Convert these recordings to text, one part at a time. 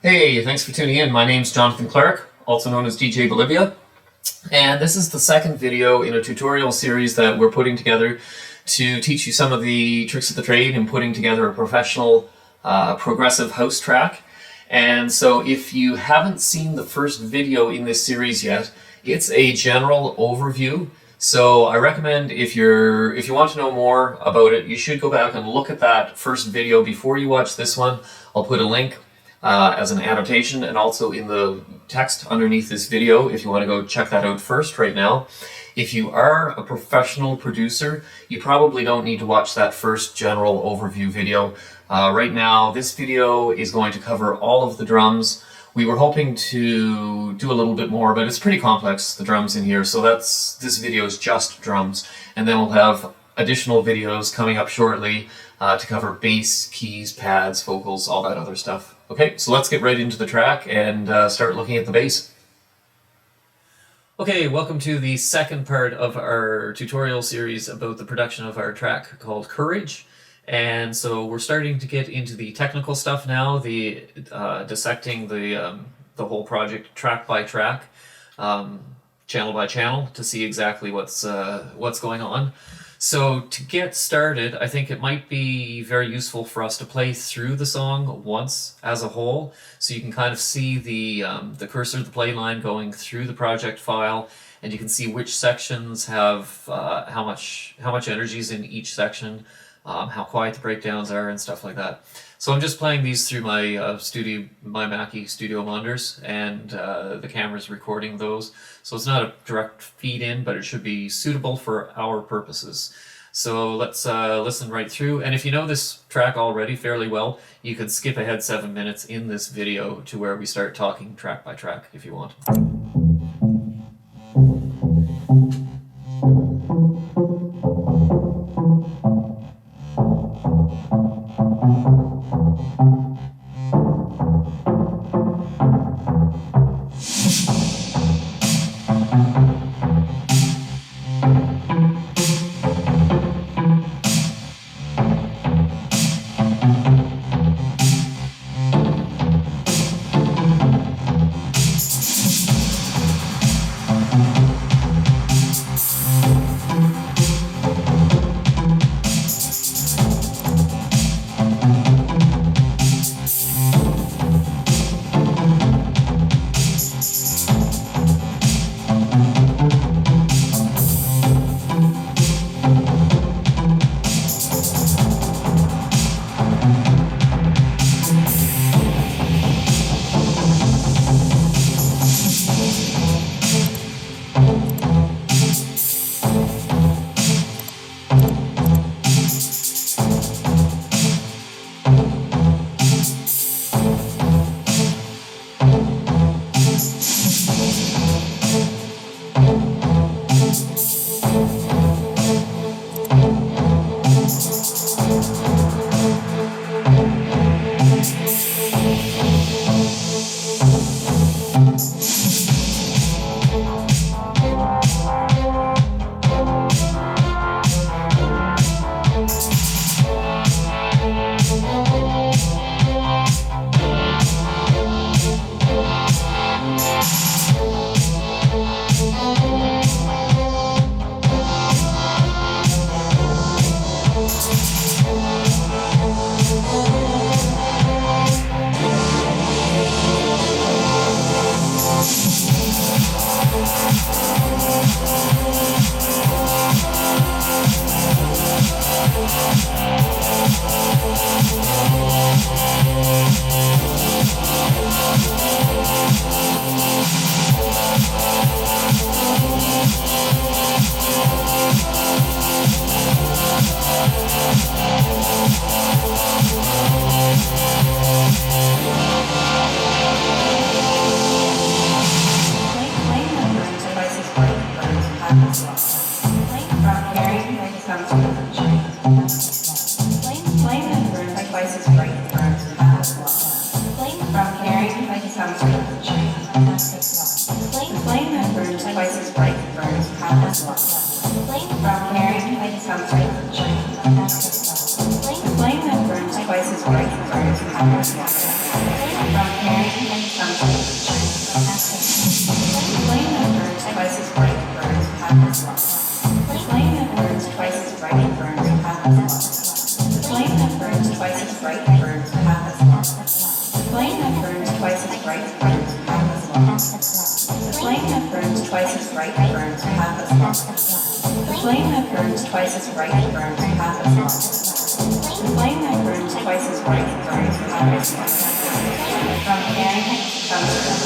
Hey, thanks for tuning in. My name's Jonathan Clark, also known as DJ Bolivia, and this is the second video in a tutorial series that we're putting together to teach you some of the tricks of the trade in putting together a professional progressive house track. And so if you haven't seen the first video in this series yet, it's a general overview. So I recommend if you want to know more about it, you should go back and look at that first video before you watch this one. I'll put a link as an annotation and also in the text underneath this video if you want to go check that out first right now. If you are a professional producer, you probably don't need to watch that first general overview video. Right now, this video is going to cover all of the drums. We were hoping to do a little bit more, but it's pretty complex, the drums in here, so this video is just drums. And then we'll have additional videos coming up shortly to cover bass, keys, pads, vocals, all that other stuff. Okay, so let's get right into the track and start looking at the bass. Okay, welcome to the second part of our tutorial series about the production of our track called Courage. And so we're starting to get into the technical stuff now, the dissecting the whole project track by track, channel by channel, to see exactly what's going on. So to get started, I think it might be very useful for us to play through the song once as a whole, so you can kind of see the cursor, the play line going through the project file, and you can see which sections have how much energy is in each section, how quiet the breakdowns are, and stuff like that. So I'm just playing these through my Mackie Studio monitors, and the camera's recording those. So it's not a direct feed in, but it should be suitable for our purposes. So let's listen right through. And if you know this track already fairly well, you can skip ahead 7 minutes in this video to where we start talking track by track if you want. Flame that burns twice as bright as from carrying flame that burns twice as bright burns half as long. The flame that burns twice as bright burns half as long. The flame that burns twice as bright burns half as long. The flame that burns twice as bright burns half as long. From caring comes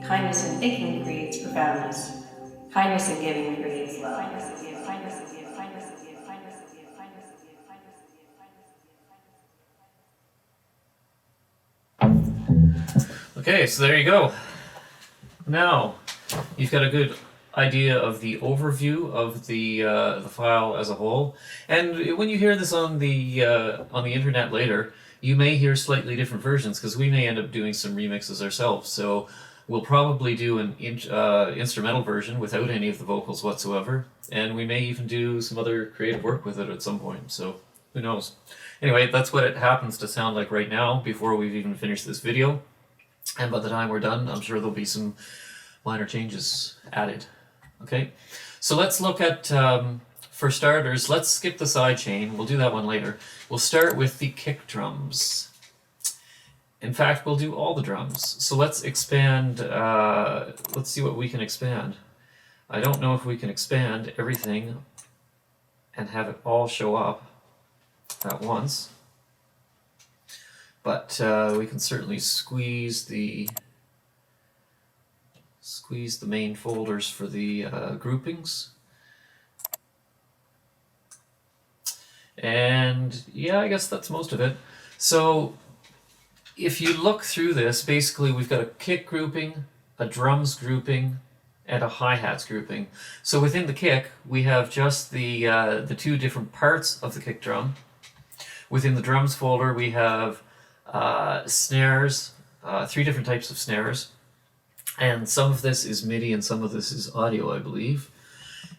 Kindness in thinking creates profoundness. Kindness in giving creates love. Okay, so there you go. Now, you've got a good idea of the overview of the file as a whole. And when you hear this on the internet later, you may hear slightly different versions because we may end up doing some remixes ourselves. So we'll probably do an instrumental version without any of the vocals whatsoever, and we may even do some other creative work with it at some point. So who knows? Anyway, that's what it happens to sound like right now before we've even finished this video. And by the time we're done, I'm sure there'll be some minor changes added. Okay, so let's look at, for starters, let's skip the sidechain. We'll do that one later. We'll start with the kick drums. In fact, we'll do all the drums. So let's expand, let's see what we can expand. I don't know if we can expand everything and have it all show up. at once. But we can certainly squeeze the main folders for the groupings. And yeah, I guess that's most of it. So if you look through this, basically we've got a kick grouping, a drums grouping, and a hi-hats grouping. So within the kick, we have just the two different parts of the kick drum. Within the drums folder, we have snares, 3 different types of snares. And some of this is MIDI and some of this is audio, I believe.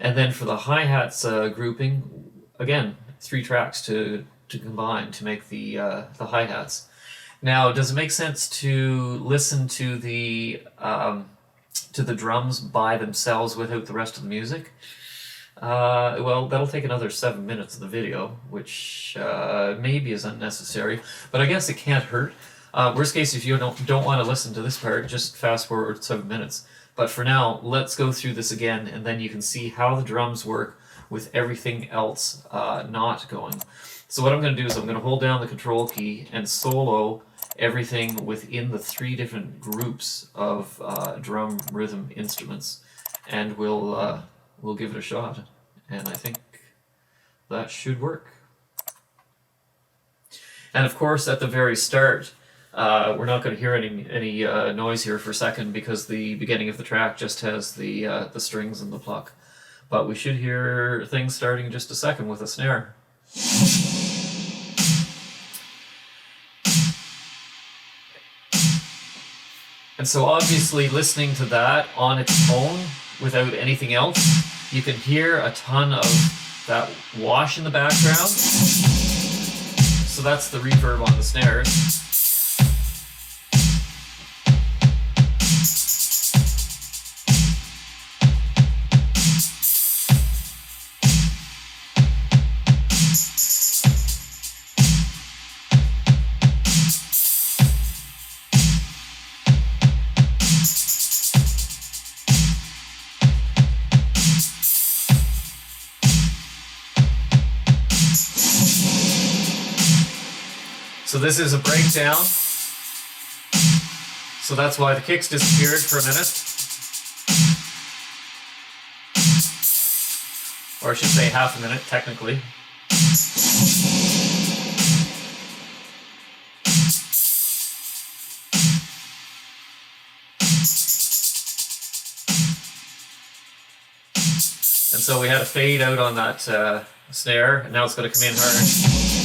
And then for the hi-hats grouping, again, 3 tracks to combine to make the hi-hats. Now, does it make sense to listen to the drums by themselves without the rest of the music? Well, that'll take another 7 minutes of the video, which maybe is unnecessary, but I guess it can't hurt. Worst case, if you don't want to listen to this part, just fast forward 7 minutes. But for now, let's go through this again, and then you can see how the drums work with everything else not going. So what I'm going to do is I'm going to hold down the control key and solo everything within the 3 different groups of drum rhythm instruments, and we'll give it a shot. And I think that should work. And of course, at the very start, we're not going to hear any noise here for a second because the beginning of the track just has the strings and the pluck. But we should hear things starting in just a second with a snare. And so obviously listening to that on its own without anything else, you can hear a ton of that wash in the background. So that's the reverb on the snares. So this is a breakdown. So that's why the kicks disappeared for a minute. Or I should say half a minute, technically. And so we had a fade out on that snare, and now it's going to come in hard.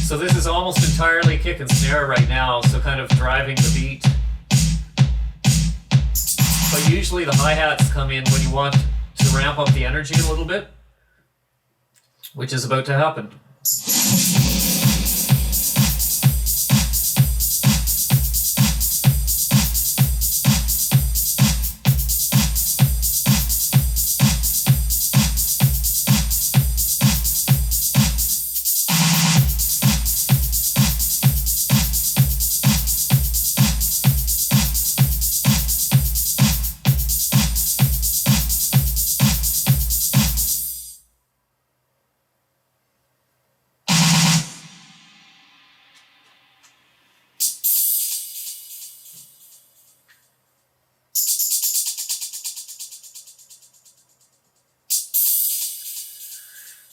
So this is almost entirely kick and snare right now, so kind of driving the beat. But usually the hi-hats come in when you want to ramp up the energy a little bit, which is about to happen.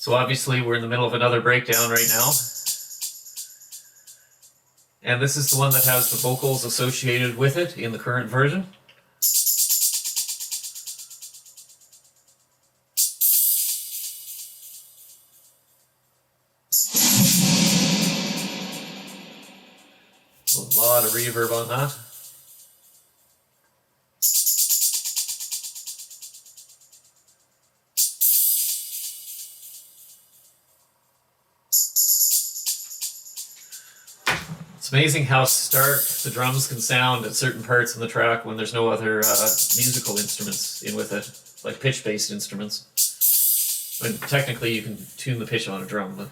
So obviously we're in the middle of another breakdown right now. And this is the one that has the vocals associated with it in the current version. A lot of reverb on that. It's amazing how stark the drums can sound at certain parts in the track when there's no other musical instruments in with it, like pitch-based instruments. I mean, technically you can tune the pitch on a drum, but...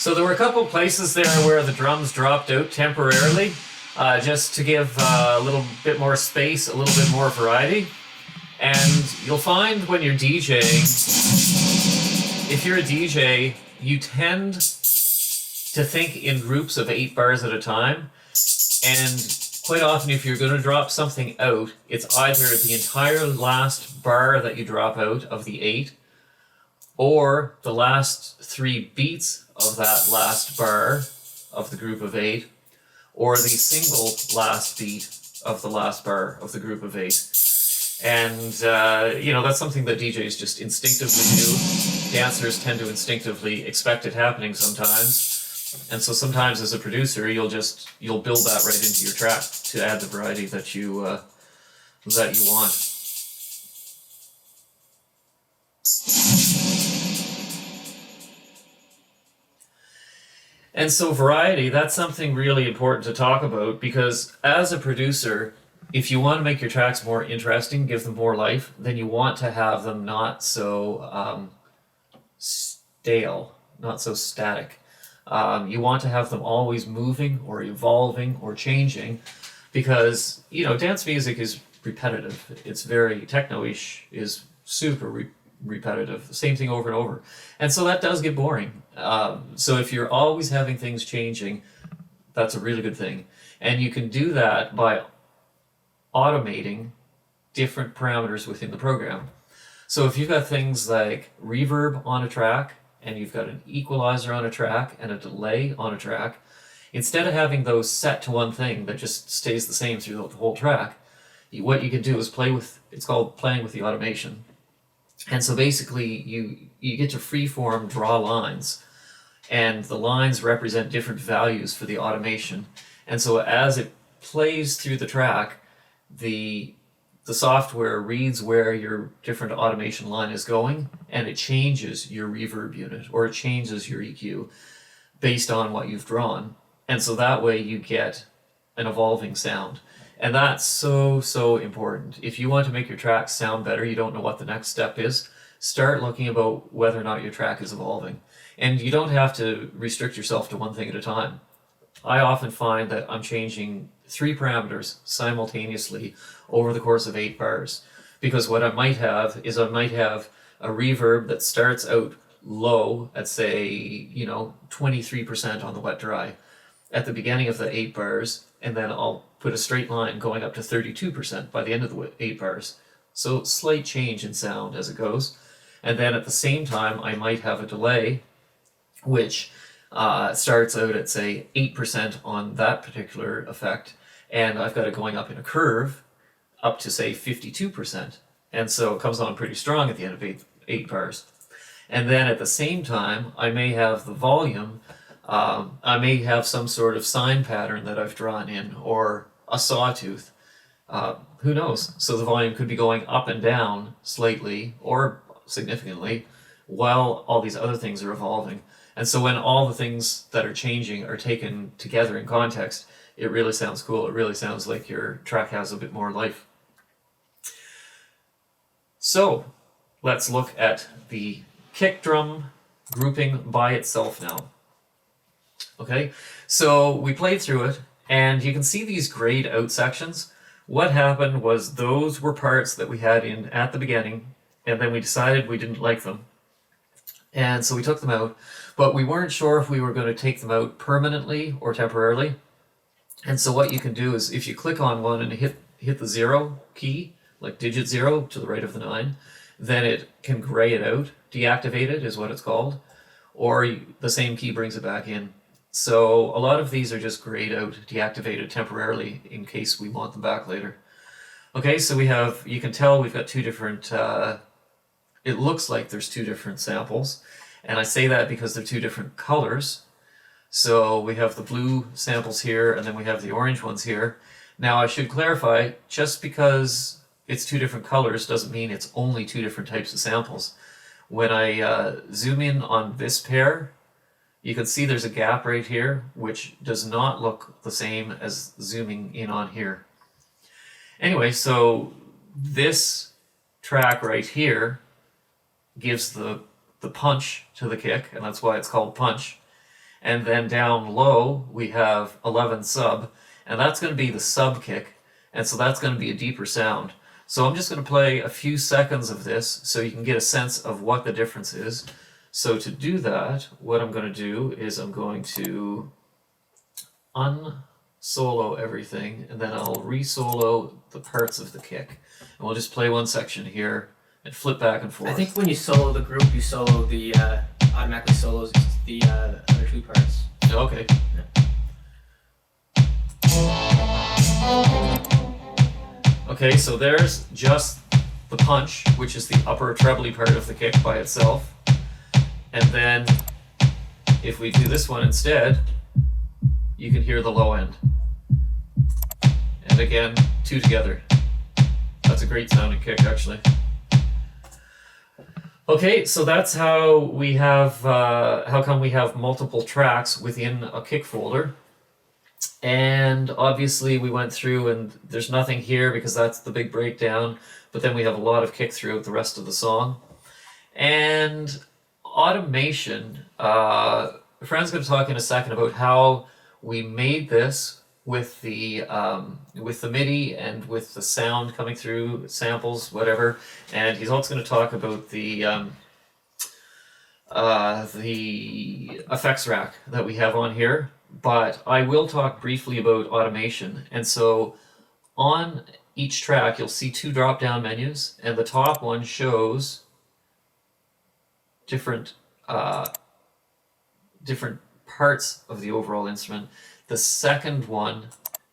So there were a couple places there where the drums dropped out temporarily, just to give a little bit more space, a little bit more variety. And you'll find when you're DJing, if you're a DJ, you tend to think in groups of 8 bars at a time. And quite often, if you're going to drop something out, it's either the entire last bar that you drop out of the 8, or the last 3 beats of that last bar of the group of 8, or the single last beat of the last bar of the group of 8. And, that's something that DJs just instinctively do. Dancers tend to instinctively expect it happening sometimes. And so sometimes as a producer, you'll build that right into your track to add the variety that you want. And so variety, that's something really important to talk about, because as a producer, if you want to make your tracks more interesting, give them more life, then you want to have them not so stale, not so static. You want to have them always moving or evolving or changing, because, dance music is repetitive. It's very techno-ish, is super repetitive, the same thing over and over. And so that does get boring. So if you're always having things changing, that's a really good thing. And you can do that by automating different parameters within the program. So if you've got things like reverb on a track, and you've got an equalizer on a track and a delay on a track, instead of having those set to one thing that just stays the same through the whole track, what you can do is it's called playing with the automation. And so basically you get to freeform draw lines, and the lines represent different values for the automation. And so as it plays through the track, the software reads where your different automation line is going, and it changes your reverb unit, or it changes your EQ based on what you've drawn. And so that way you get an evolving sound. And that's so important. If you want to make your tracks sound better, you don't know what the next step is, start looking about whether or not your track is evolving. And you don't have to restrict yourself to one thing at a time. I often find that I'm changing 3 parameters simultaneously over the course of 8 bars. Because what I might have a reverb that starts out low at, say, 23% on the wet dry at the beginning of the 8 bars, and then I'll put a straight line going up to 32% by the end of the 8 bars. So slight change in sound as it goes. And then at the same time, I might have a delay, which starts out at, say, 8% on that particular effect, and I've got it going up in a curve up to, say, 52%. And so it comes on pretty strong at the end of 8 bars. And then at the same time, I may have the volume, I may have some sort of sine pattern that I've drawn in, or a sawtooth. Who knows? So the volume could be going up and down slightly or significantly while all these other things are evolving. And so when all the things that are changing are taken together in context, it really sounds cool. It really sounds like your track has a bit more life. So let's look at the kick drum grouping by itself now. Okay, so we played through it, and you can see these grayed out sections. What happened was those were parts that we had in at the beginning, and then we decided we didn't like them. And so we took them out, but we weren't sure if we were going to take them out permanently or temporarily. And so what you can do is if you click on one and hit the 0 key, like digit 0 to the right of the 9, then it can gray it out. Deactivate it is what it's called, or the same key brings it back in. So a lot of these are just grayed out, deactivated temporarily in case we want them back later. Okay, so you can tell we've got 2 different, it looks like there's 2 different samples. And I say that because they're 2 different colors. So we have the blue samples here, and then we have the orange ones here. Now I should clarify, just because it's 2 different colors doesn't mean it's only 2 different types of samples. When I zoom in on this pair, you can see there's a gap right here, which does not look the same as zooming in on here. Anyway, so this track right here gives the punch to the kick, and that's why it's called punch. And then down low, we have 11 sub, and that's going to be the sub kick, and so that's going to be a deeper sound. So I'm just going to play a few seconds of this so you can get a sense of what the difference is. So to do that, what I'm going to do is I'm going to unsolo everything, and then I'll re-solo the parts of the kick. And we'll just play one section here and flip back and forth. I think when you solo the group, you solo the automatically solos the other two parts. Okay. Okay, so there's just the punch, which is the upper trebly part of the kick by itself. And then if we do this one instead, you can hear the low end. And again, two together. That's a great sounding kick, actually. Okay, so that's how we have, how come we have multiple tracks within a kick folder. And obviously we went through, and there's nothing here because that's the big breakdown, but then we have a lot of kick throughout the rest of the song. And automation, Fran's going to talk in a second about how we made this with the MIDI and with the sound coming through, samples, whatever. And he's also going to talk about the effects rack that we have on here. But I will talk briefly about automation. And so on each track, you'll see two drop-down menus, and the top one shows different parts of the overall instrument. The second one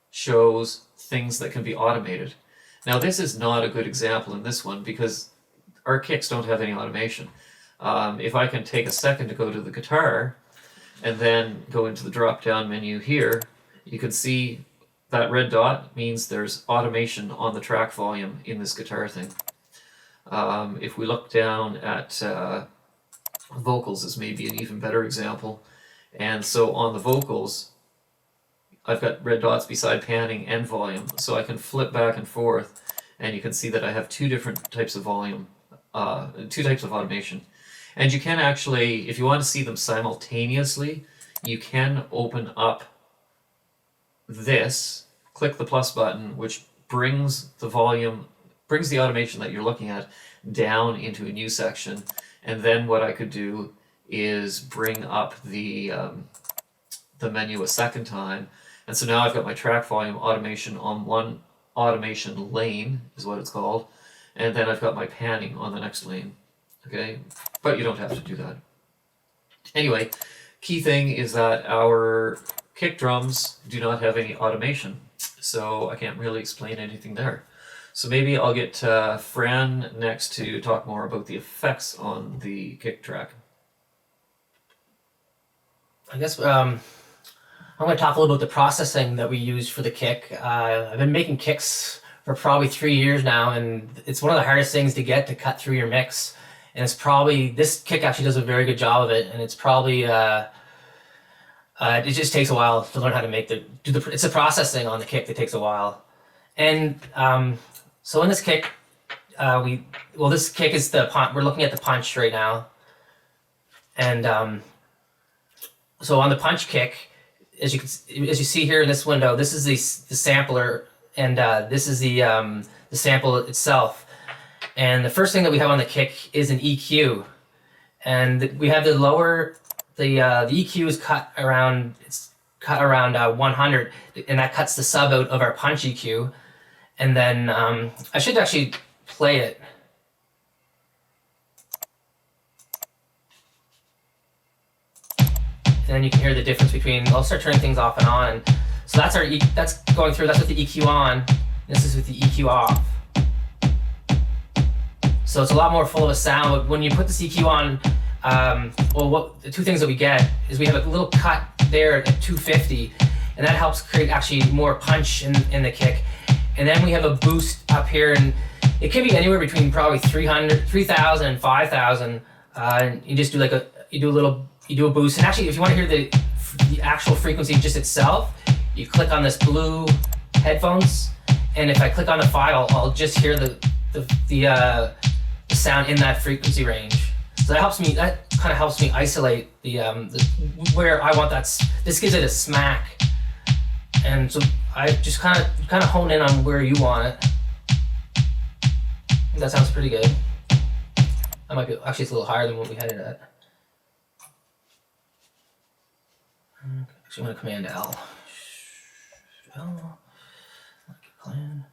shows things that can be automated. Now, this is not a good example in this one because our kicks don't have any automation. If I can take a second to go to the guitar and then go into the drop-down menu here, you can see that red dot means there's automation on the track volume in this guitar thing. If we look down at vocals is maybe an even better example. And so on the vocals, I've got red dots beside panning and volume, so I can flip back and forth, and you can see that I have two different types of volume, two types of automation. And you can actually, if you want to see them simultaneously, you can open up this, click the plus button, which brings the volume, brings the automation that you're looking at down into a new section. And then what I could do is bring up the menu a second time. And so now I've got my track volume automation on one automation lane, is what it's called. And then I've got my panning on the next lane. Okay, but you don't have to do that. Anyway, key thing is that our kick drums do not have any automation, so I can't really explain anything there. So maybe I'll get Fran next to talk more about the effects on the kick track. I guess I'm going to talk a little about the processing that we use for the kick. I've been making kicks for probably 3 years now, and it's one of the hardest things to get to cut through your mix. And it's probably, this kick actually does a very good job of it, and it's probably, it just takes a while to learn how to make it's the processing on the kick that takes a while. And so in this kick, this kick is we're looking at the punch right now. And so on the punch kick, as you see here in this window, this is the sampler, and this is the sample itself. And the first thing that we have on the kick is an EQ, and we have the EQ is cut around 100, and that cuts the sub out of our punch EQ. And then I should actually play it. And then you can hear the difference between. I'll start turning things off and on. And so that's that's going through. That's with the EQ on. This is with the EQ off. So it's a lot more full of a sound. But when you put this EQ on, the two things that we get is we have a little cut there at 250, and that helps create actually more punch in the kick. And then we have a boost up here, and it can be anywhere between probably 3,000 and 5,000. And you just do you do a boost. And actually, if you want to hear the actual frequency just itself, you click on this blue headphones, and if I click on the file, I'll just hear the sound in that frequency range. So that helps me. That kind of helps me isolate the where I want that. This gives it a smack, and so I just kind of hone in on where you want it. I think that sounds pretty good. That might be actually, it's a little higher than what we had it at. Actually, I'm going to command L. Plan.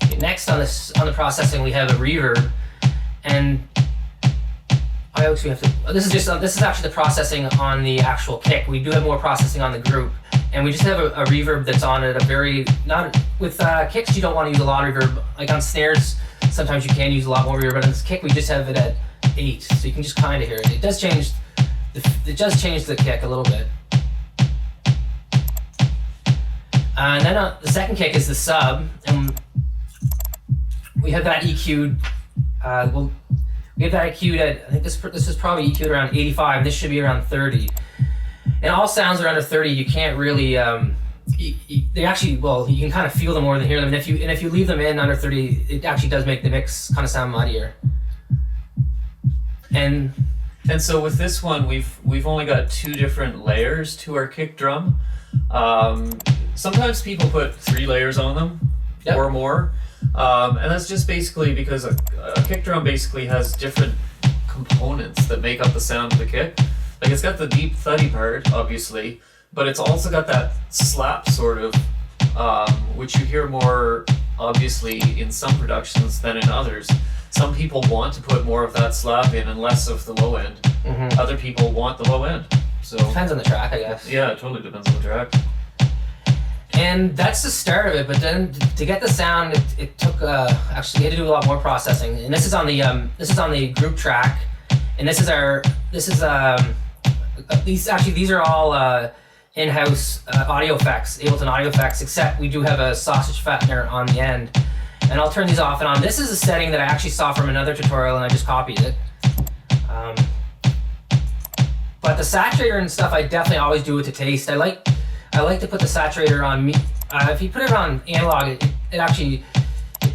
Okay, next on the processing, we have a reverb, and I actually have to. This is actually the processing on the actual kick. We do have more processing on the group, and we just have a reverb that's on it. Not with kicks, you don't want to use a lot of reverb. Like on snares, sometimes you can use a lot more reverb, but on this kick, we just have it at 8, so you can just kind of hear it. It does change the kick a little bit. And then the second kick is the sub, and we have that EQ'd. We have that EQ'd at, I think this is probably EQ'd around 85. This should be around 30. And all sounds are under 30. You can't really. They actually, well, you can kind of feel them more than hear them. And if you leave them in under 30, it actually does make the mix kind of sound muddier. And so with this one, we've only got 2 different layers to our kick drum. Sometimes people put 3 layers on them, yep, or more, and that's just basically because a kick drum basically has different components that make up the sound of the kick. Like, it's got the deep thuddy part, obviously, but it's also got that slap sort of, which you hear more obviously in some productions than in others. Some people want to put more of that slap in and less of the low end. Mm-hmm. Other people want the low end. So depends on the track, I guess. Yeah, it totally depends on the track. And that's the start of it, but then to get the sound, it took actually, we had to do a lot more processing. And this is on the group track, and these are all in-house audio effects, Ableton audio effects, except we do have a sausage fattener on the end. And I'll turn these off and on. This is a setting that I actually saw from another tutorial, and I just copied it. But the saturator and stuff, I definitely always do it to taste. I like to put the saturator on. If you put it on analog, it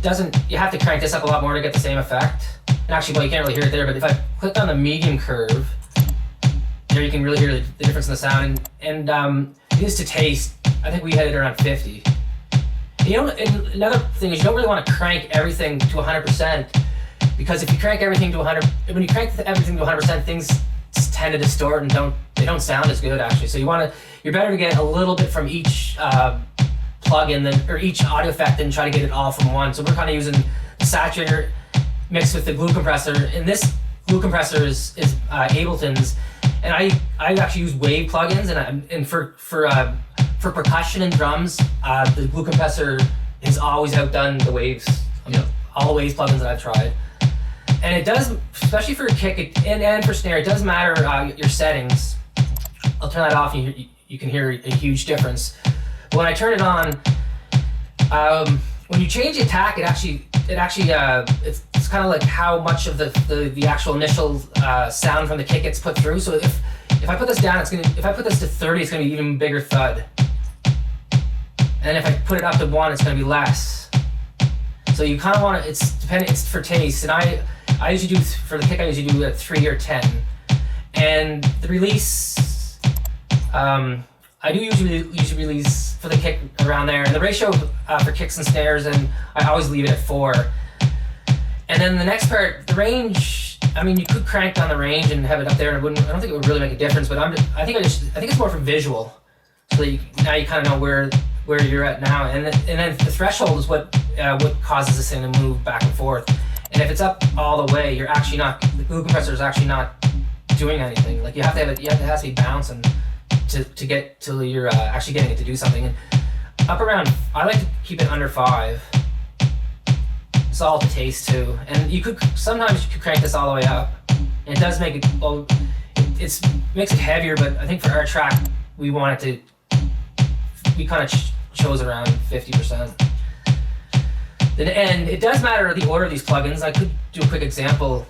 doesn't. You have to crank this up a lot more to get the same effect. And actually, well, you can't really hear it there. But if I click on the medium curve, there you can really hear the difference in the sound. And it is to taste. I think we had it around 50. And another thing is, you don't really want to crank everything to 100%, because if you crank everything to 100, when you crank everything to 100%, things tend to distort and don't sound as good, actually. So you're better to get a little bit from each plugin or each audio effect than try to get it all from one. So we're kind of using the saturator mixed with the glue compressor, and this glue compressor is Ableton's, and I actually use wave plugins, and for percussion and drums, the glue compressor has always outdone the waves. All the waves plugins that I've tried. And it does, especially for a kick and for snare, it does matter your settings. I'll turn that off and you can hear a huge difference. But when I turn it on, when you change the attack, it's kind of like how much of the actual initial sound from the kick gets put through. So if I put this down, if I put this to 30, it's gonna be even bigger thud. And if I put it up to 1, it's gonna be less. So you kind of want to. It's for taste, and I usually do, for the kick, I usually do a 3 or 10. And the release, I do usually release for the kick around there. And the ratio for kicks and snares, and I always leave it at 4. And then the next part, the range, I mean, you could crank down the range and have it up there, and I don't think it would really make a difference, but I think it's more for visual. So that now you kind of know where you're at now. And then the threshold is what causes this thing to move back and forth. And if it's up all the way, the glue compressor is actually not doing anything. Like it has to be bouncing to get till you're actually getting it to do something. And up around, I like to keep it under 5. It's all to taste too. And sometimes you could crank this all the way up. And it does make it, well, it makes it heavier, but I think for our track, we kind of chose around 50%. And it does matter the order of these plugins. I could do a quick example.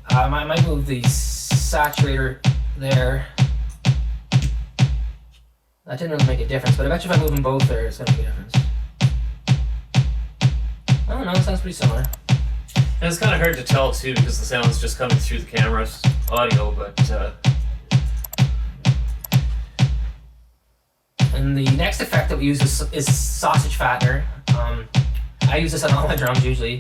I might move the saturator there. That didn't really make a difference, but I bet you if I move them both there, it's going to make a difference. I don't know, it sounds pretty similar. And it's kind of hard to tell too because the sound's just coming through the camera's audio, but and the next effect that we use is sausage fattener. I use this on all my drums usually.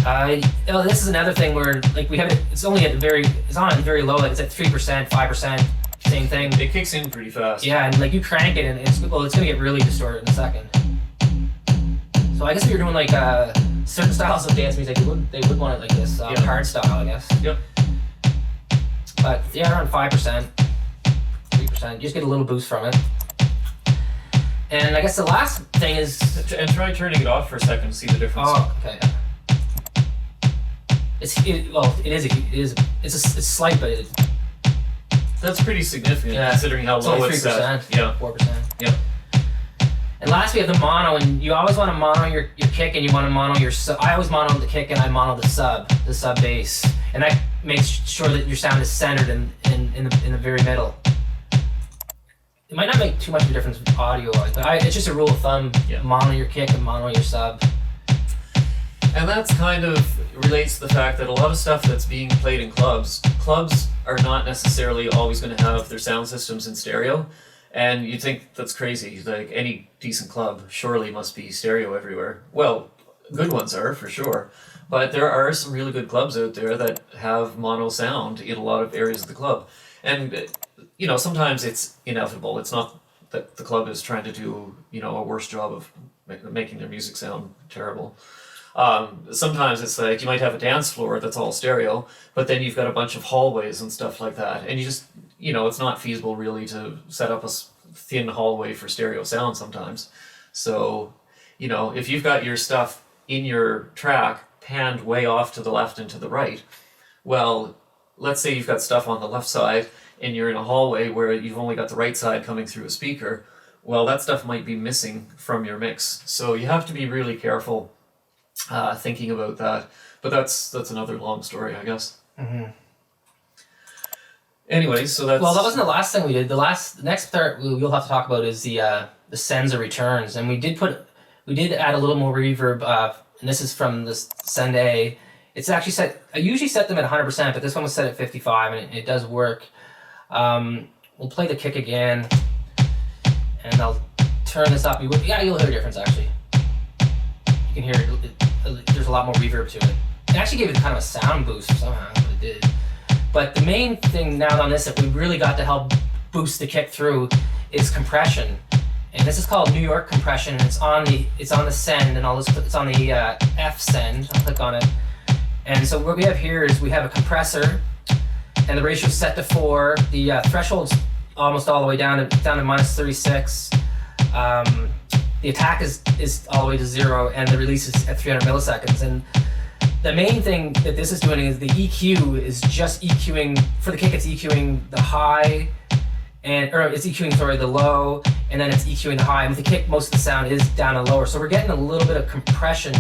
This is another thing where like we have it. It's only at it's on very low. Like it's at 3%, 5%. Same thing. it kicks in pretty fast. Yeah, and like you crank it, and it's gonna get really distorted in a second. So I guess if you're doing like certain styles of dance music, they would want it like this, hard style, I guess. Yep. But yeah, around 5%, 3%. You just get a little boost from it. And I guess the last thing is. And try turning it off for a second to see the difference. Oh, okay. It's slight, but That's pretty significant considering how low it's set. 3%, Yeah. 4%. Yeah. And last we have the mono, and you always want to mono your kick, and you want to mono your sub. I always mono the kick, and I mono the sub bass, and that makes sure that your sound is centered in the very middle. It might not make too much of a difference with audio, but it's just a rule of thumb. Yeah. Mono your kick and mono your sub. And that's kind of relates to the fact that a lot of stuff that's being played in clubs are not necessarily always going to have their sound systems in stereo. And you think that's crazy. Like any decent club surely must be stereo everywhere. Well, good ones are for sure. But there are some really good clubs out there that have mono sound in a lot of areas of the club. And, sometimes it's inevitable. It's not that the club is trying to do, a worse job of making their music sound terrible. Sometimes it's like you might have a dance floor that's all stereo, but then you've got a bunch of hallways and stuff like that. And you just, it's not feasible really to set up a thin hallway for stereo sound sometimes. So, if you've got your stuff in your track panned way off to the left and to the right, well, let's say you've got stuff on the left side and you're in a hallway where you've only got the right side coming through a speaker. Well, that stuff might be missing from your mix. So you have to be really careful thinking about that, but that's another long story, I guess. Mm-hmm. Anyway, so that's... Well, that wasn't the last thing we did. The next part we'll have to talk about is the sends or returns, and we did add a little more reverb, and this is from the send A. It's actually set. I usually set them at 100%, but this one was set at 55, and it does work. We'll play the kick again, and I'll turn this up. You'll hear a difference actually. You can hear it. There's a lot more reverb to it. It actually gave it kind of a sound boost somehow, but it did. But the main thing now on this that we really got to help boost the kick through is compression. And this is called New York compression, and it's on the send, and it's on the F send. I'll click on it. And so what we have here is we have a compressor, and the ratio is set to 4. The threshold's almost all the way down to minus 36. The attack is all the way to 0, and the release is at 300 milliseconds. And the main thing that this is doing is the EQ is just EQing, for the kick it's EQing the high, it's EQing, the low, and then it's EQing the high. And with the kick, most of the sound is down and lower. So we're getting a little bit of compression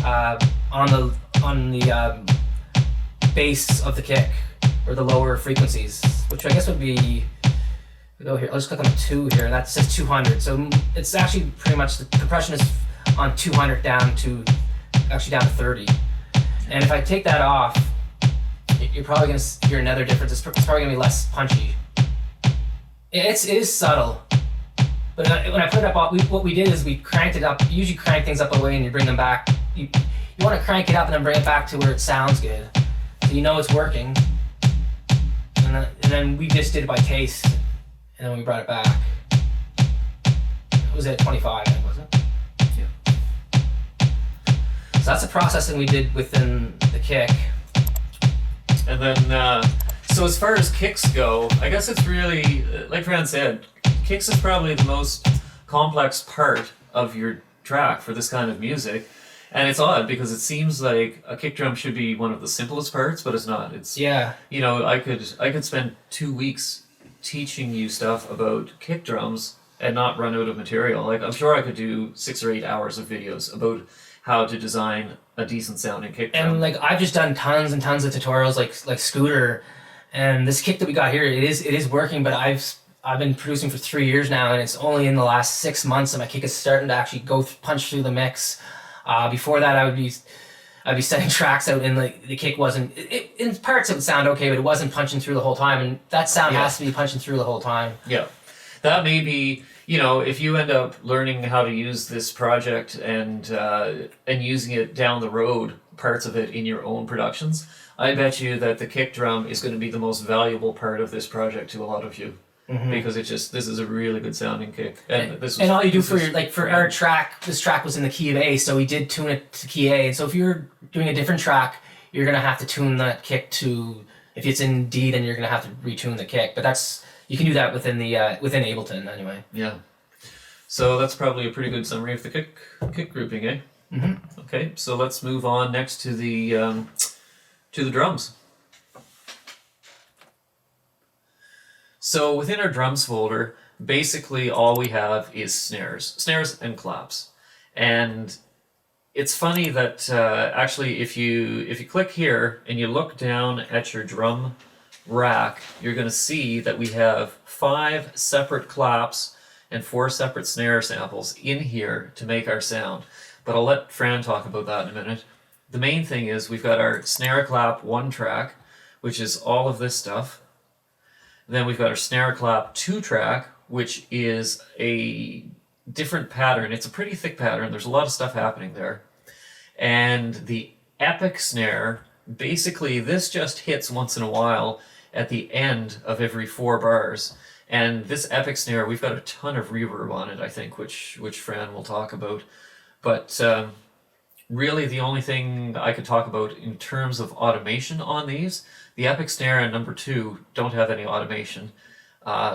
on the bass of the kick, or the lower frequencies, which I guess would be... We go here. Let's click on 2 here. That says 200. So it's actually pretty much the compression is on 200 down to 30. And if I take that off, you're probably going to hear another difference. It's probably going to be less punchy. It is subtle. But when I put it up, what we did is we cranked it up. You usually crank things up a way and you bring them back. You want to crank it up and then bring it back to where it sounds good, so you know it's working. And then we just did it by taste. And then we brought it back. It was at 25, I think, wasn't it? Yeah. So that's the processing we did within the kick. And then, so as far as kicks go, I guess it's really, like Fran said, kicks is probably the most complex part of your track for this kind of music. And it's odd because it seems like a kick drum should be one of the simplest parts, but it's not. It's, I could spend 2 weeks teaching you stuff about kick drums and not run out of material. Like, I'm sure I could do 6 or 8 hours of videos about how to design a decent sounding kick drum. And like, I've just done tons and tons of tutorials like Scooter, and this kick that we got here, it is working, but I've been producing for 3 years now, and it's only in the last 6 months that my kick is starting to actually punch through the mix. Before that, I I'd be sending tracks out and like the kick wasn't, in parts it would sound okay, but it wasn't punching through the whole time, and that sound has to be punching through the whole time. Yeah. That may be, you know, if you end up learning how to use this project and using it down the road, parts of it in your own productions, I bet you that the kick drum is going to be the most valuable part of this project to a lot of you. Because this is a really good sounding kick, and all you do for our track, this track was in the key of A, so we did tune it to key A. And so if you're doing a different track, you're gonna have to tune that kick to, if it's in D, then you're gonna have to retune the kick. But you can do that within the within Ableton anyway. Yeah. So that's probably a pretty good summary of the kick grouping, eh? Okay, so let's move on next to the drums. So within our drums folder, basically all we have is snares and claps. And it's funny that actually if you click here and you look down at your drum rack, you're going to see that we have 5 separate claps and 4 separate snare samples in here to make our sound. But I'll let Fran talk about that in a minute. The main thing is we've got our snare clap 1 track, which is all of this stuff. Then we've got our snare clap 2 track, which is a different pattern. It's a pretty thick pattern. There's a lot of stuff happening there. And the epic snare, basically this just hits once in a while at the end of every 4 bars. And this epic snare, we've got a ton of reverb on it, I think, which Fran will talk about. But really the only thing I could talk about in terms of automation on these, the epic snare and number 2 don't have any automation.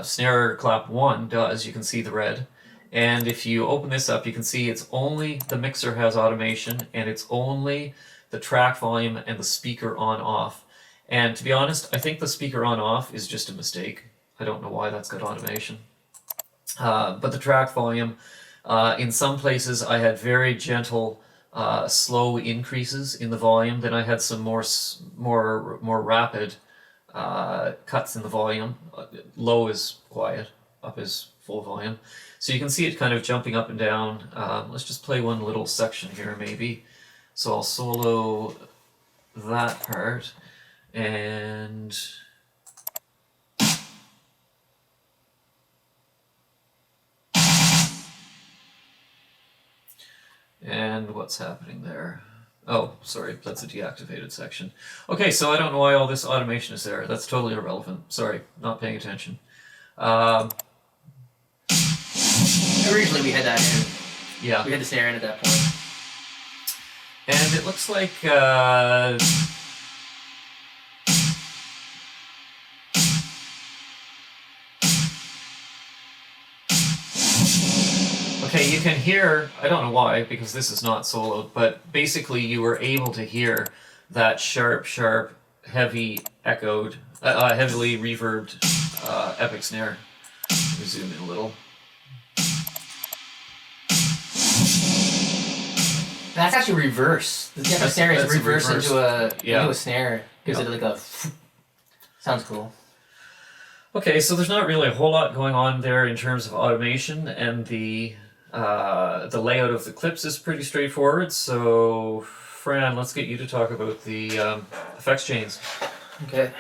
Snare clap 1 does, you can see the red. And if you open this up, you can see it's only the mixer has automation, and it's only the track volume and the speaker on off. And to be honest, I think the speaker on off is just a mistake. I don't know why that's got automation. But the track volume, in some places I had very gentle slow increases in the volume. Then I had some more rapid cuts in the volume. Low is quiet, up is full volume. So you can see it kind of jumping up and down. Let's just play one little section here maybe. So I'll solo that part, and what's happening there? Oh, sorry, that's a deactivated section. Okay, so I don't know why all this automation is there. That's totally irrelevant. Sorry, not paying attention. Originally we had that in. Yeah. We had the snare in at that point. And it looks like okay, you can hear, I don't know why, because this is not soloed, but basically you were able to hear that sharp, heavy echoed, heavily reverbed epic snare. Let me zoom in a little. That's actually reverse. The epic snare is reverse into a snare. Gives it like a sounds cool. Okay, so there's not really a whole lot going on there in terms of automation, and the layout of the clips is pretty straightforward. So, Fran, let's get you to talk about the effects chains. Okay.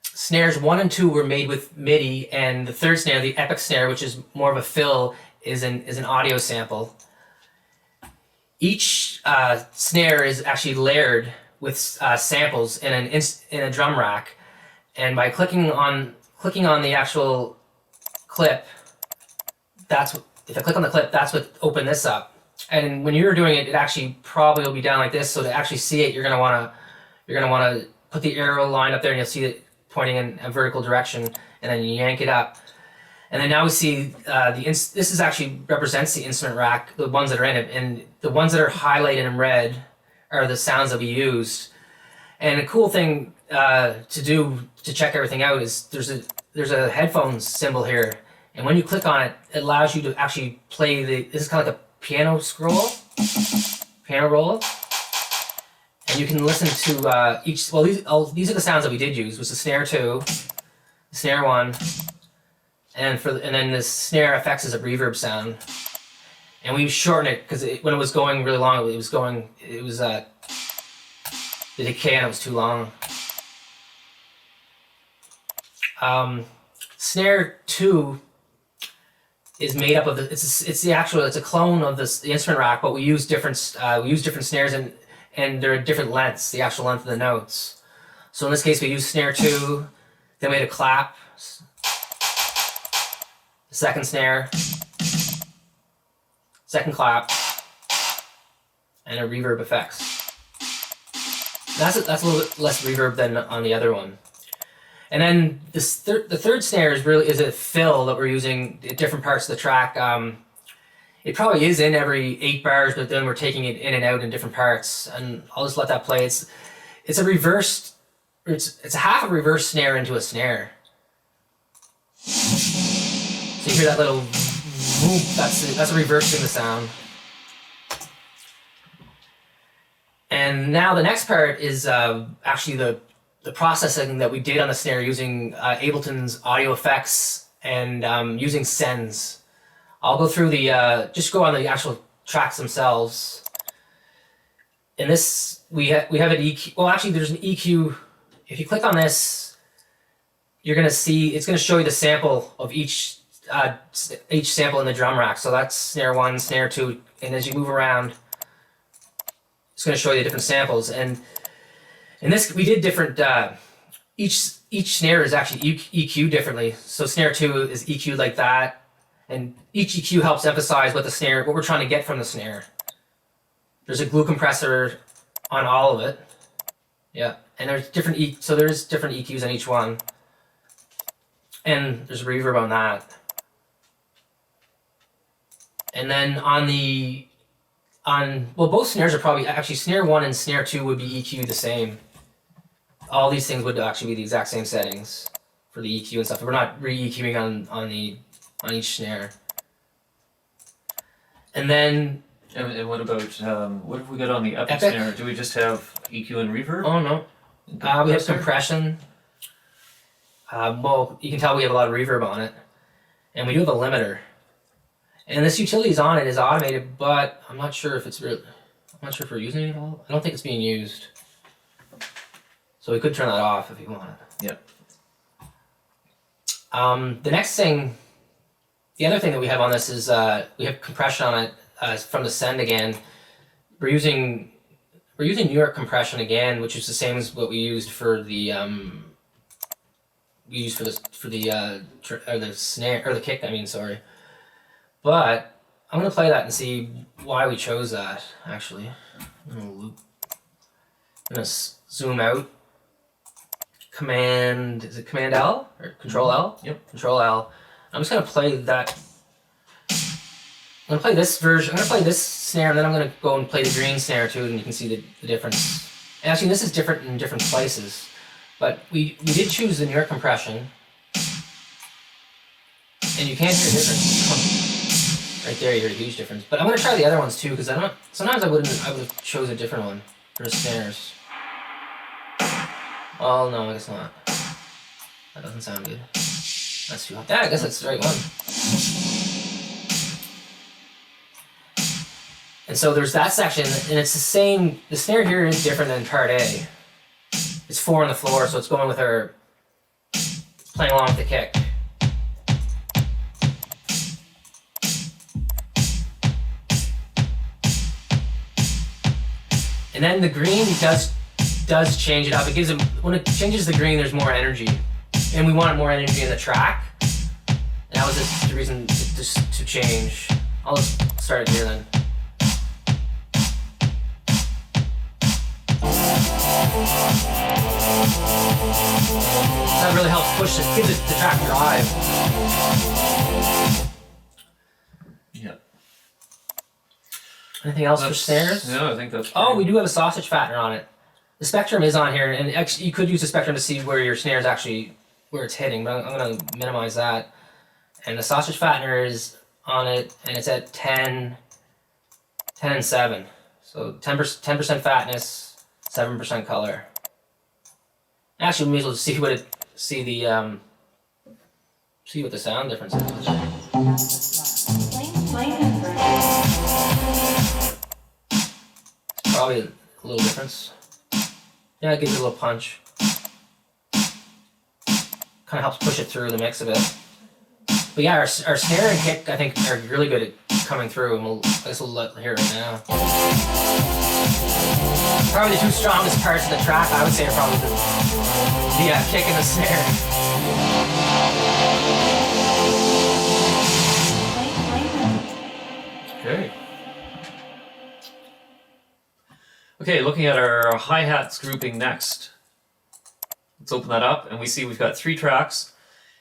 Snares 1 and 2 were made with MIDI, and the third snare, the epic snare, which is more of a fill, is an audio sample. Each snare is actually layered with samples in a drum rack, and by clicking on the actual clip, if I click on the clip, that's what opened this up. And when you're doing it, it actually probably will be down like this. So to actually see it, you're gonna wanna put the arrow line up there, and you'll see it pointing in a vertical direction, and then you yank it up. And then now we see this is actually represents the instrument rack, the ones that are in it, and the ones that are highlighted in red are the sounds that we used. And a cool thing to do to check everything out is there's a headphones symbol here, and when you click on it, it allows you to actually play this is kind of like a piano roll, and you can listen to each. Well, these are the sounds that we did use. Was the snare 2, the snare 1. And then the snare effects is a reverb sound. and we shortened it because when it was going really long, it was the decay and it was too long. Snare 2 is made up of it's a clone of the instrument rack, but we use different snares and they're different lengths, the actual length of the notes. So in this case, we use snare 2, then we had a clap, the second snare, second clap, and a reverb effects. That's a little bit less reverb than on the other one. And then the third snare is a fill that we're using at different parts of the track. It probably is in every 8 bars, but then we're taking it in and out in different parts. And I'll just let that play. It's a reversed, it's a half a reverse snare into a snare. So you hear that little whoop, that's a reversing the sound. And now the next part is actually the processing that we did on the snare using Ableton's audio effects and using sends. I'll go through just go on the actual tracks themselves. In this, we have an EQ. Well, actually, there's an EQ. If you click on this, you're gonna see it's gonna show you the sample of each sample in the drum rack. So that's snare 1, snare 2, and as you move around, it's gonna show you the different samples. And in this, we did different. Each snare is actually EQ'd differently. So snare 2 is EQ'd like that. And each EQ helps emphasize what we're trying to get from the snare. There's a glue compressor on all of it. Yeah, and there's different EQs on each one. And there's reverb on that. And then both snares are probably, actually snare 1 and snare 2 would be EQ'd the same. All these things would actually be the exact same settings for the EQ and stuff. We're not re-EQing on each snare. And then... And what about, what have we got on the epic snare? Do we just have EQ and reverb? Oh, no. We have compression. Well, you can tell we have a lot of reverb on it. And we do have a limiter. And this utilities on it is automated, but I'm not sure if it's real. I'm not sure if we're using it at all. I don't think it's being used. So we could turn that off if you wanted. Yep. The next thing, the other thing that we have on this is we have compression on it from the send again. We're using New York compression again, which is the same as what we used for the snare or the kick. I mean, sorry. But I'm gonna play that and see why we chose that. Actually, I'm gonna zoom out. Is it Command L or Control L? Yep. Control L. I'm just gonna play that. I'm gonna play this version. I'm gonna play this snare, and then I'm gonna go and play the green snare too, and you can see the difference. And actually, this is different in different places, but we did choose the New York compression, and you can't hear the difference. Right there, you hear a huge difference. But I'm gonna try the other ones too, because sometimes I would have chose a different one for the snares. Oh no, I guess not. That doesn't sound good. That's too hot. Yeah, I guess that's the right one. And so there's that section, and it's the same. The snare here is different than part A. It's 4 on the floor, so it's going with our playing along with the kick. And then the green does change it up. It gives when it changes the green, there's more energy, and we wanted more energy in the track. And that was just the reason to change. I'll just start it here then. That really helps push it, gives the track drive. Yeah. Anything else for snares? No, I think that's. Oh, we do have a sausage fattener on it. The spectrum is on here, and actually you could use the spectrum to see where your snare is actually where it's hitting, but I'm going to minimize that. And the sausage fattener is on it, and it's at 10 and 7. So 10% fatness, 7% color. Actually, we may as well see what the sound difference is. Flame and burn. probably a little difference. Yeah, it gives it a little punch. Kind of helps push it through the mix a bit. But yeah, our snare and kick, I think, are really good at coming through, and I guess we'll hear it right now. Probably the two strongest parts of the track, I would say, are probably the kick and the snare. Okay. Okay, looking at our hi-hats grouping next. Let's open that up, and we see we've got 3 tracks,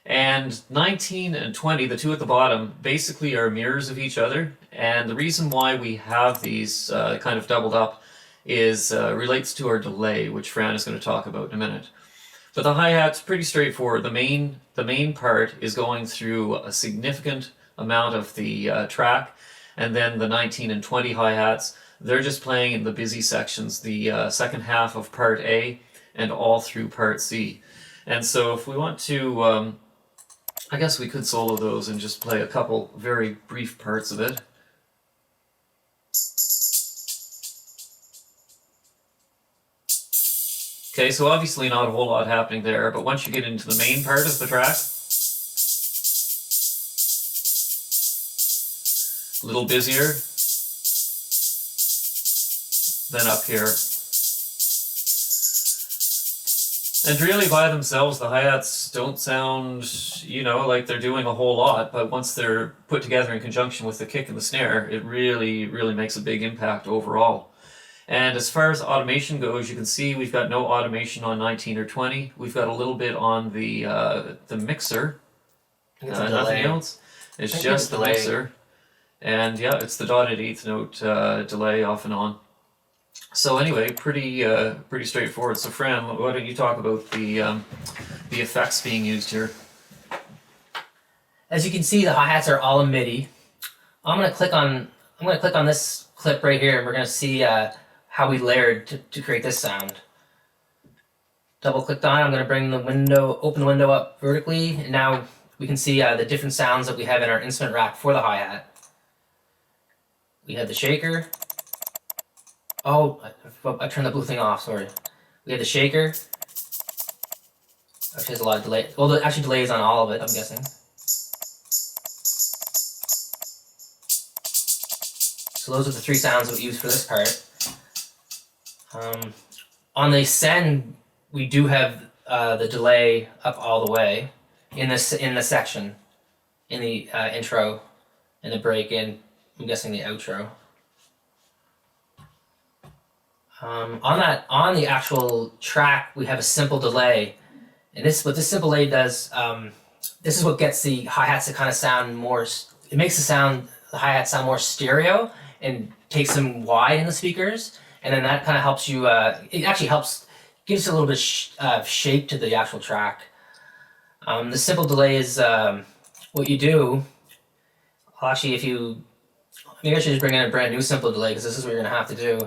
and 19 and 20, the two at the bottom, basically are mirrors of each other. And the reason why we have these kind of doubled up is relates to our delay, which Fran is going to talk about in a minute. But the hi-hat's pretty straightforward. The main part is going through a significant amount of the track, and then the 19 and 20 hi-hats, they're just playing in the busy sections, the second half of part A and all through part C. And so if we want to, I guess we could solo those and just play a couple very brief parts of it. Okay, so obviously not a whole lot happening there, but once you get into the main part of the track, a little busier than up here. And really by themselves, the hi-hats don't sound, you know, like they're doing a whole lot, but once they're put together in conjunction with the kick and the snare, it really, really makes a big impact overall. And as far as automation goes, you can see we've got no automation on 19 or 20. We've got a little bit on the mixer, nothing else. It's just the mixer. And yeah, it's the dotted eighth note delay off and on. So anyway, pretty straightforward. So Fran, why don't you talk about the effects being used here? As you can see, the hi-hats are all in MIDI. I'm gonna click on this clip right here, and we're gonna see how we layered to create this sound. Double clicked on it. I'm gonna open the window up vertically, and now we can see the different sounds that we have in our instrument rack for the hi-hat. We have the shaker. Oh, I turned the blue thing off, sorry. We have the shaker. Actually, there's a lot of delay. Well, the actually delay is on all of it, I'm guessing. So those are the 3 sounds that we use for this part. On the send, we do have the delay up all the way in the section, in the intro, and the break, and I'm guessing the outro. On the actual track, we have a simple delay, and what this simple delay does, this is what gets the hi-hats to kind of sound more. It makes the hi-hats sound more stereo and takes them wide in the speakers, and then that kind of helps you. It actually gives a little bit shape to the actual track. The simple delay is what you do. Actually, maybe I should just bring in a brand new simple delay, because this is what you're gonna have to do.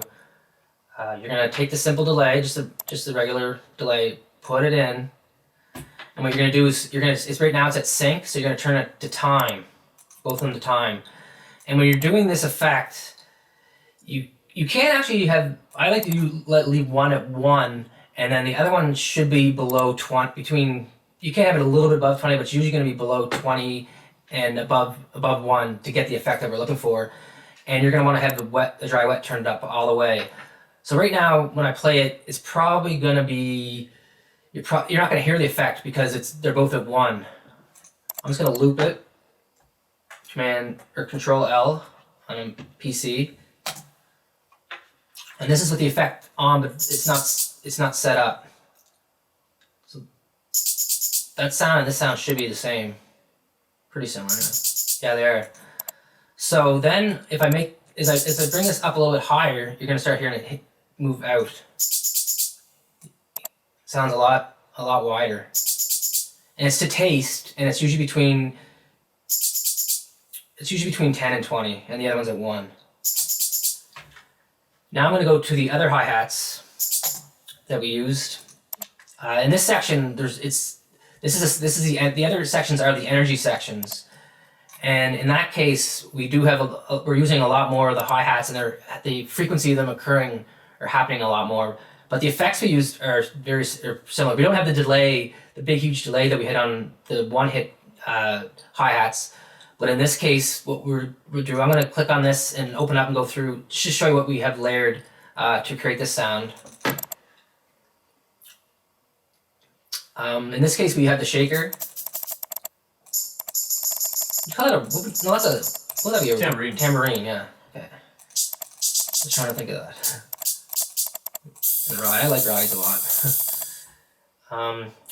You're gonna take the simple delay, just the regular delay, put it in, and what you're gonna do is it's right now it's at sync, so you're gonna turn it to time, both of them to time. And when you're doing this effect, you can't actually have. I like to leave one at 1, and then the other one should be below 20. You can't have it a little bit above 20, but it's usually gonna be below 20 and above 1 to get the effect that we're looking for. And you're gonna want to have the dry wet turned up all the way. So right now, when I play it, it's probably going to be, you're not going to hear the effect because they're both at 1. I'm just going to loop it, Control L on a PC, and this is with the effect on, but it's not set up. So that sound and this sound should be the same, pretty similar. Yeah, they are. So then, as I bring this up a little bit higher, you're going to start hearing it move out. Sounds a lot wider, and it's to taste, and it's usually between 10 and 20, and the other one's at 1. Now I'm going to go to the other hi-hats that we used. In this section, the other sections are the energy sections. And in that case, we do have we're using a lot more of the hi-hats, and the frequency of them occurring are happening a lot more. But the effects we used are very similar. We don't have the delay, the big huge delay that we had on the one-hit hi-hats. But in this case, what we'll do, I'm going to click on this and open up and go through just to show you what we have layered to create this sound. In this case, we have the shaker. You call it a, no, that's a, what would that be? Tambourine. Tambourine, yeah. Okay. Just trying to think of that. And ride, I like rides a lot.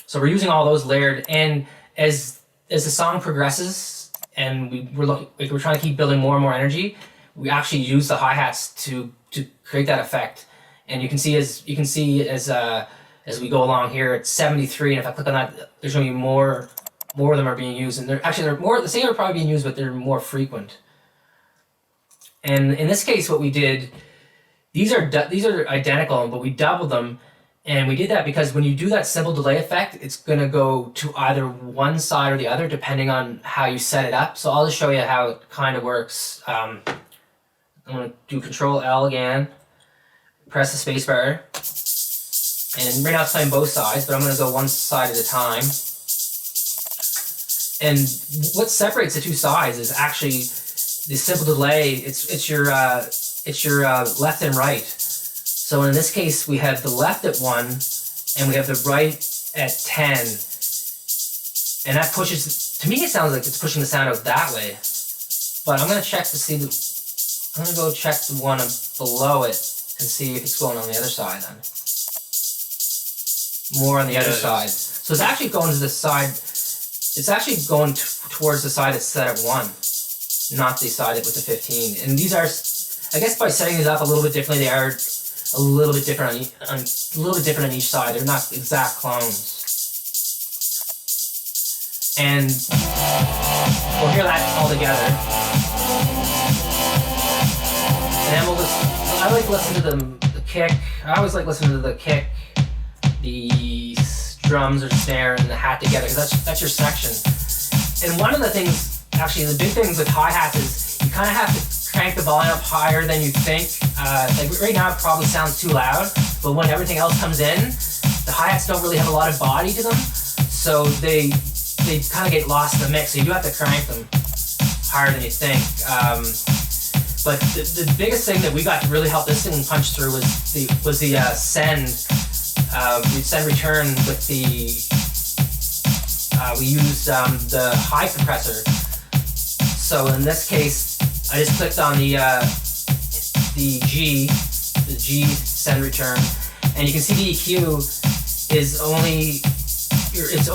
So we're using all those layered, and as the song progresses, and we're trying to keep building more and more energy, we actually use the hi-hats to create that effect. And you can see as we go along here, it's 73, and if I click on that, there's going to be more of them are being used, and they're more, the same are probably being used, but they're more frequent. And in this case, what we did, these are identical, but we doubled them, and we did that because when you do that simple delay effect, it's going to go to either one side or the other depending on how you set it up. So I'll just show you how it kind of works. I'm going to do Control L again, press the space bar, and right now it's playing both sides, but I'm going to go one side at a time. And what separates the two sides is actually the simple delay. It's your left and right. So in this case, we have the left at 1, and we have the right at 10. And that pushes, to me it sounds like it's pushing the sound out that way. But I'm going to check to see, I'm going to go check the one below it and see if it's going on the other side then. More on the other side. So it's actually going to the side, it's actually going towards the side that's set at 1, not the side with the 15. And these are, I guess by setting these up a little bit differently, they are a little bit different on each side. They're not exact clones. And we'll hear that all together. And then we'll I like to listen to the kick. I always like listening to the kick, the drums or snare, and the hat together, because that's your section. And one of the things, actually the big things with hi-hats is you kind of have to crank the volume up higher than you think. Like right now it probably sounds too loud, but when everything else comes in, the hi-hats don't really have a lot of body to them, so they kind of get lost in the mix, so you do have to crank them higher than you think. But the biggest thing that we got to really help this thing punch through was the send. We'd send return with the, we used the high compressor. So in this case, I just clicked on the G send return, and you can see the EQ is only, it's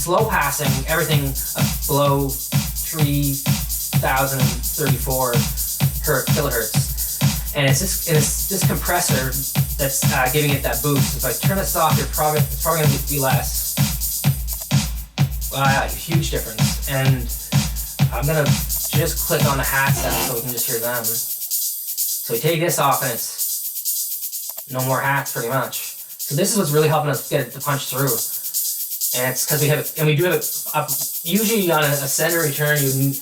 low passing everything below 3034 kilohertz. And it's this compressor that's giving it that boost. If I turn this off, it's probably going to be less. Huge difference. And I'm going to just click on the hat sound so we can just hear them. So we take this off, and it's no more hats pretty much. So this is what's really helping us get it to punch through. And it's because we have it, and we do have it up, usually on a sender return, you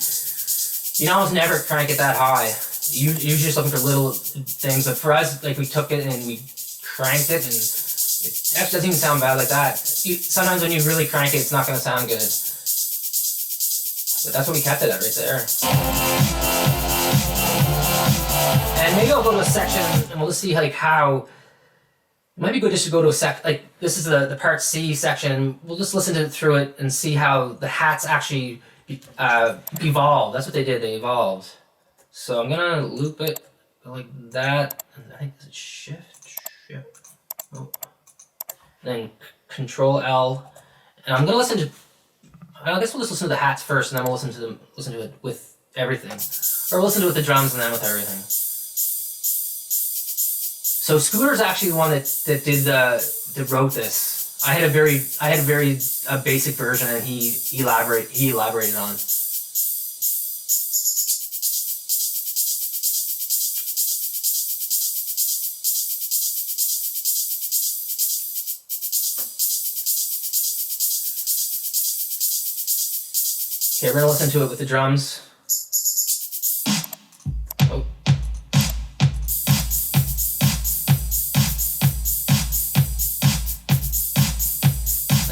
almost never crank it that high. You're just looking for little things, but for us, like, we took it and we cranked it, and it actually doesn't even sound bad like that. Sometimes when you really crank it, it's not going to sound good. But that's what we kept it at right there. And maybe I'll go to a section and we'll just see like how, it might be good just to go to a like this is the part C section. We'll just listen through it and see how the hats actually evolved. That's what they did, they evolved. So I'm gonna loop it like that, and I think it's shift. Oh. Then Control L, and I'm gonna listen to. I guess we'll just listen to the hats first, and then we'll listen to it with everything, or we'll listen to it with the drums and then with everything. So Scooter's actually the one that wrote this. I had a very basic version, and he elaborated on. Okay, we're gonna listen to it with the drums. Oh,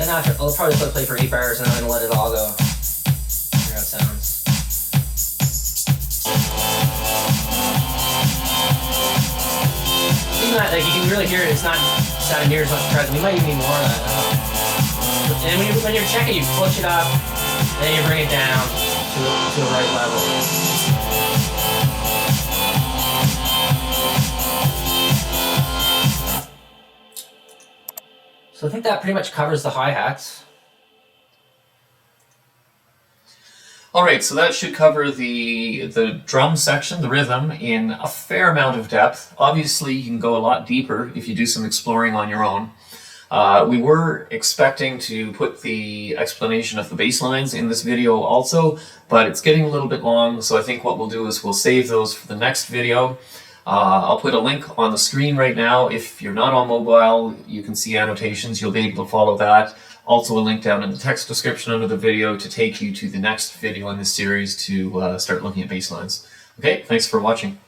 Then after, I'll probably just let it play for 8 bars and then let it all go. Hear how it sounds. Even that, like you can really hear it, it's not sounding near as much present. We might even need more of that. And when you're checking, you push it up, then you bring it down to the right level. So I think that pretty much covers the hi-hats. All right, so that should cover the drum section, the rhythm, in a fair amount of depth. Obviously, you can go a lot deeper if you do some exploring on your own. We were expecting to put the explanation of the bass lines in this video also, but it's getting a little bit long, so I think what we'll do is we'll save those for the next video. I'll put a link on the screen right now. If you're not on mobile, you can see annotations. You'll be able to follow that. Also a link down in the text description under the video to take you to the next video in this series to start looking at bass lines. Okay, thanks for watching.